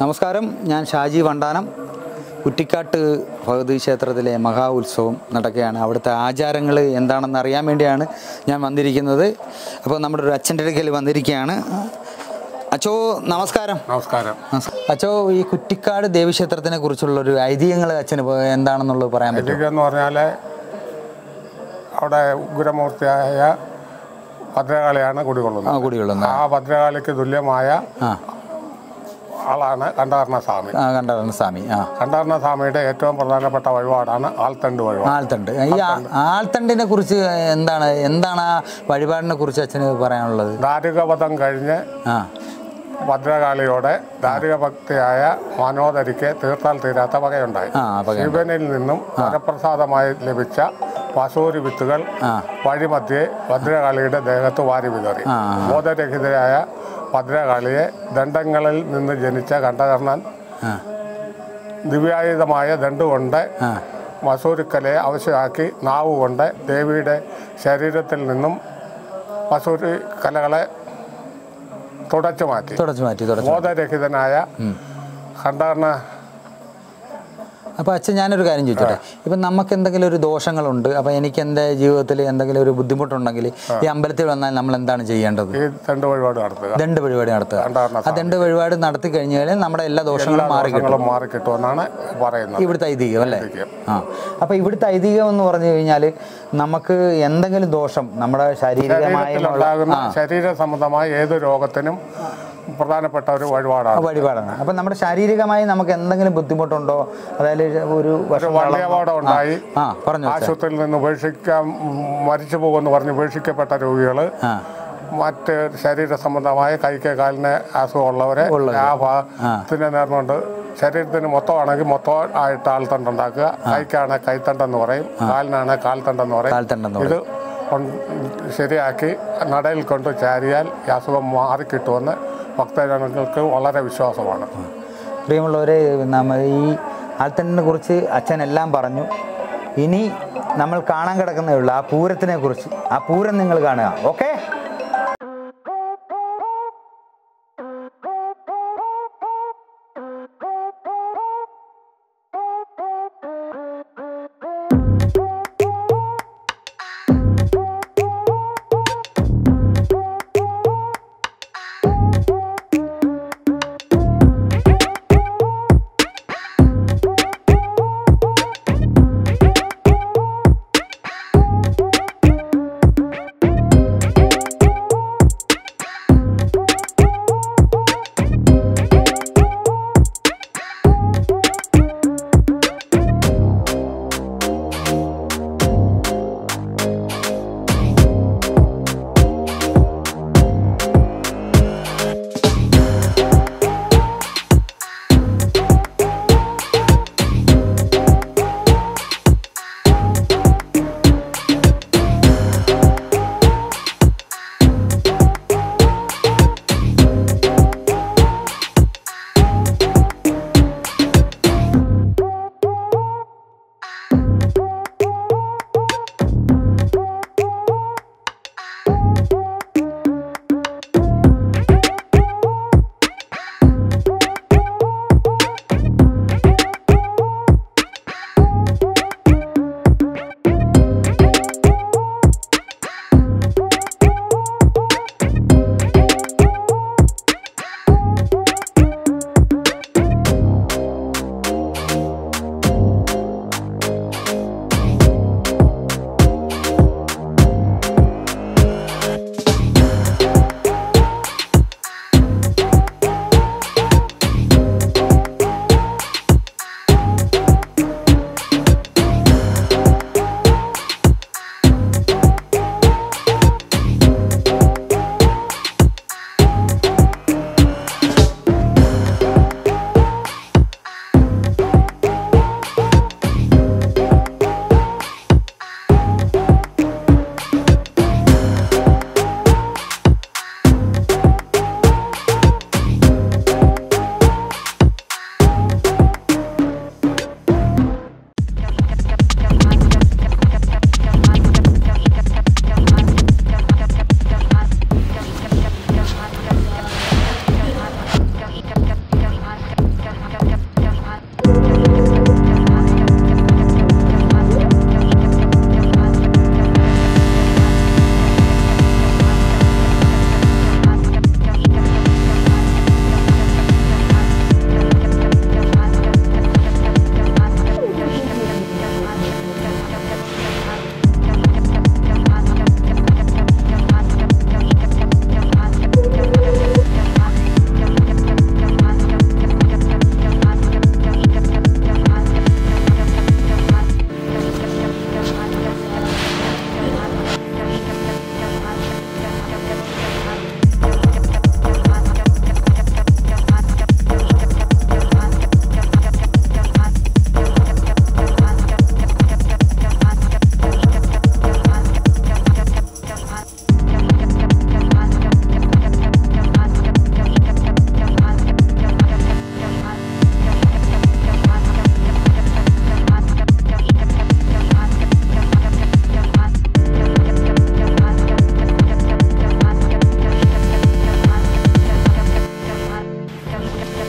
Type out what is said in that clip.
നമസ്കാരം, ഞാൻ ഷാജി വണ്ടാനം. കുറ്റിക്കാട്ട് ഭഗവതി ക്ഷേത്രത്തിലെ മഹാ ഉത്സവം നടക്കുകയാണ്. അവിടുത്തെ ആചാരങ്ങൾ എന്താണെന്ന് അറിയാൻ വേണ്ടിയാണ് ഞാൻ വന്നിരിക്കുന്നത്. അപ്പോൾ നമ്മുടെ ഒരു അച്ഛൻ്റെ അടുക്കൽ വന്നിരിക്കുകയാണ്. അച്ചോ നമസ്കാരം. നമസ്കാരം. അച്ചോ, ഈ കുറ്റിക്കാട് ദേവീക്ഷേത്രത്തിനെ കുറിച്ചുള്ളൊരു ഐതിഹ്യങ്ങൾ അച്ഛന് എന്താണെന്നുള്ളത് പറയാൻ പറ്റും? ഐതിഹ്യം എന്ന് പറഞ്ഞാൽ അവിടെ ഉഗ്രമൂർത്തിയായ ഭദ്രകാളിയാണ് കുടികൊള്ളുന്നത്. ആ ഭദ്രകാളിക്ക് തുല്യമായ ആളാണ് കണ്ഠാകർണസ്വാമി. കണ്ഠാകർണസ്വാമിയുടെ ഏറ്റവും പ്രധാനപ്പെട്ട വഴിപാടാണ് ആൽത്തണ്ട് വഴിപാട്. ആൽത്തണ്ട്. ഈ ആൽത്തണ്ടിനെ കുറിച്ച് എന്താണ് ആ വഴിപാടിനെ കുറിച്ച് അച്ഛന് പറയാനുള്ളത്? ദാരികവധം കഴിഞ്ഞ് ഭദ്രകാളിയോടെ ദാരികഭക്തിയായ മനോദരിക്ക് തീർത്താൽ തീരാത്ത വകയുണ്ടായി. ശിവനിൽ നിന്നും വരപ്രസാദമായി ലഭിച്ച വസൂരി വിത്തുകൾ വഴിമധ്യേ ഭദ്രകാളിയുടെ ദേഹത്ത് വാരി വിതറി. ബോധരഹിതയായ ഭദ്രകാളിയെ ദണ്ഡങ്ങളിൽ നിന്ന് ജനിച്ച കണ്ഠകർണൻ ദിവ്യായുധമായ ദണ്ഡുകൊണ്ട് വസൂരിക്കലയെ ആവശ്യമാക്കി നാവുകൊണ്ട് ദേവിയുടെ ശരീരത്തിൽ നിന്നും വസൂരി കലകളെ തുടച്ചു മാറ്റി. ബോധരഹിതനായ കണ്ഠകർണ. അപ്പോൾ അച്ഛൻ ഞാനൊരു കാര്യം ചോദിച്ചോട്ടെ, ഇപ്പം നമുക്ക് എന്തെങ്കിലും ഒരു ദോഷങ്ങളുണ്ട്, അപ്പോൾ എനിക്ക് എൻ്റെ ജീവിതത്തിൽ എന്തെങ്കിലും ഒരു ബുദ്ധിമുട്ടുണ്ടെങ്കിൽ ഈ അമ്പലത്തിൽ വന്നാൽ നമ്മൾ എന്താണ് ചെയ്യേണ്ടത്? ദണ്ഡ് വഴിപാട് നടത്തുക. ആ ദണ്ഡ് വഴിപാട് നടത്തി കഴിഞ്ഞാൽ നമ്മുടെ എല്ലാ ദോഷങ്ങളും മാറി കിട്ടുമെന്നാണ് പറയുന്നത് ഇവിടുത്തെ ഐതിഹ്യം, അല്ലേ? അപ്പോൾ ഇവിടുത്തെ ഐതിഹ്യം എന്ന് പറഞ്ഞു കഴിഞ്ഞാൽ നമുക്ക് എന്തെങ്കിലും ദോഷം നമ്മുടെ ശരീര സംബന്ധമായ ഏത് രോഗത്തിനും പ്രധാനപ്പെട്ട ഒരു വഴിപാടാണ്. അപ്പം നമ്മുടെ ശാരീരികമായി നമുക്ക് എന്തെങ്കിലും ബുദ്ധിമുട്ടുണ്ടോ, അതായത് ഒരു വള്ളിയപാടം ഉണ്ടായി ആശുപത്രിയിൽ നിന്ന് മരിച്ചു പോകുമെന്ന് പറഞ്ഞ് ഉപേക്ഷിക്കപ്പെട്ട രോഗികൾ, മറ്റ് ശരീര സംബന്ധമായ കൈക്ക് കാലിന് അസുഖമുള്ളവരെ ആ ഭാഗത്തിനെ നേർന്നുകൊണ്ട് ശരീരത്തിന് മൊത്തമാണെങ്കിൽ മൊത്തം ആയിട്ട് ആൾത്തണ്ടുണ്ടാക്കുക. കൈക്കാണ് കൈത്തണ്ടെന്ന് പറയും, കാലിനാണ് കാൽത്തണ്ടെന്ന് പറയും. ഇത് ശരിയാക്കി നടയിൽ കൊണ്ട് ചാരിയാൽ ഈ അസുഖം മാറിക്കിട്ടുമെന്ന് ഭക്തജനങ്ങൾക്ക് വളരെ വിശ്വാസമാണ്. പ്രിയമുള്ളവരെ, ഈ ആൽത്തണ്ടിനെ കുറിച്ച് അച്ഛൻ എല്ലാം പറഞ്ഞു. ഇനി നമ്മൾ കാണാൻ കിടക്കുന്നേ ഉള്ളൂ ആ പൂരത്തിനെ കുറിച്ച്. ആ പൂരം നിങ്ങൾ കാണുക. ഓക്കെ. കാണാം.